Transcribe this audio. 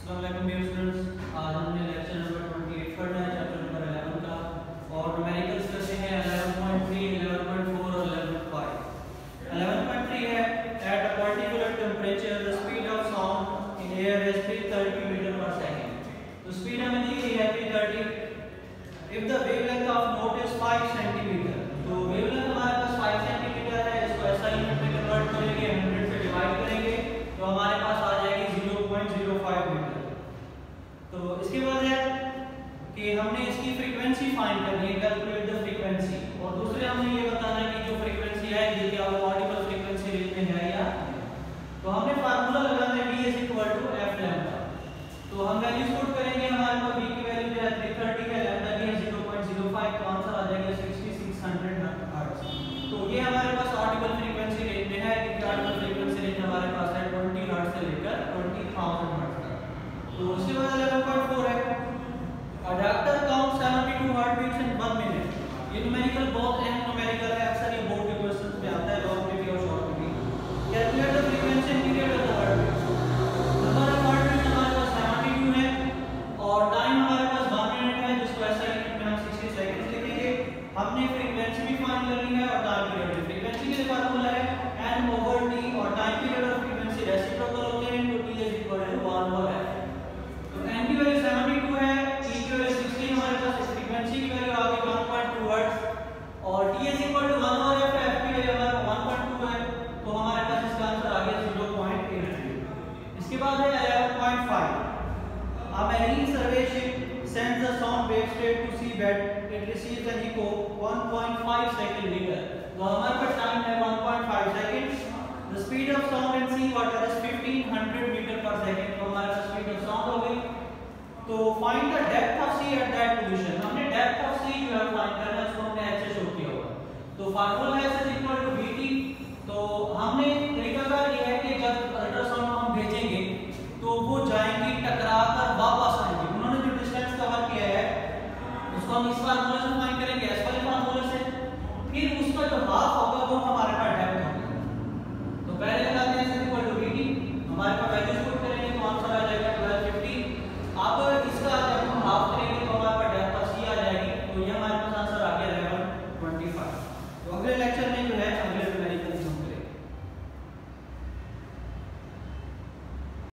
अस्सलाम dear students, आज हमने लेक्चर नंबर 28 पढ़ना है, चैप्टर नंबर 11 का। और न्यूमेरिकल्स करते हैं 11.3, 11.4 और 11.5। 11.3 है at a particular temperature the speed of sound in air is 330 metre पर सेकंड। तो स्पीड हमें दी गई है 330। If the wavelength of note is 5 centimetre, तो वेवलेंथ हमारे पास 5 सेंटीमीटर है, इसको ऐसा यूनिट में कन्वर्ट करेंगे, 100 से डिवाइड करेंगे तो हमारे पास आ जाएगी 0.05 मीटर। तो इसके बाद है कि हमने इसकी फ्रीक्वेंसी फाइंड करनी है, कैलकुलेट द फ्रीक्वेंसी। और दूसरे हमने ये बताना है कि जो फ्रीक्वेंसी है ये क्या वो ऑडिबल फ्रीक्वेंसी रेंज में है या। तो हमने फार्मूला लगाना है v = f लैम्डा। तो हम वैल्यूज पुट करेंगे, हमारे पास v की वैल्यू है 330 है, लैम्डा की है 0.05, तो आंसर आ जाएगा 6600 हर्ट्ज। तो ये हमारे पास ऑडिबल फ्रीक्वेंसी रेंज में है, क्योंकि ऑडिबल फ्रीक्वेंसी रेंज हमारे पास है 20 हर्ट्ज से लेकर 20000 हर्ट्ज तक। तो उसके बाद 11.4 है अडैप्टर काउंट 72 हार्ट बीट्स इन 1 मिनट। ये न्यूमेरिकल बहुत अहम न्यूमेरिकल है, अक्सर ये बोर्ड के क्वेश्चंस में आता है, लॉन्ग में भी और शॉर्ट में भी। Calculate the frequency and period of the heart beats. Number of heart beats हमारे पास 72 है और टाइम हमारे पास 1 मिनट है, जिसको ऐसा यूनिट में हम 60 सेकंड्स लिखेंगे। हमने फ्रीक्वेंसी भी फाइंड करनी है और टाइम पीरियड भी। फ्रीक्वेंसी के लिए फार्मूला है n ओवर t और time period of frequency reciprocal होते हैं, तो t = 1 ओवर f। तो n की वैल्यू 72 है, t की वैल्यू 16, हमारे पास फ्रीक्वेंसी की वैल्यू आ गई 1.2 हर्ट्ज और t = 1 ओवर f, f की वैल्यू हमारा 1.2 है, तो हमारे पास इसका आंसर आ गया 0.8। इसके बाद है 11.5 A marine survey ship sends a sound wave straight to seabed. It receives an echo 1.5 second later. तो हमारे पास टाइम है 1.5 second. The speed of sound in sea water is 1500 metre पर सेकंड। तो हमारे पास स्पीड ऑफ साउंड हो गई। तो find the depth of sea at that position. हमने डेप्थ ऑफ सी जो है फाइंड करना है, उसको हमने ऐसे शो किया हुआ। तो फार्मूला है s = vt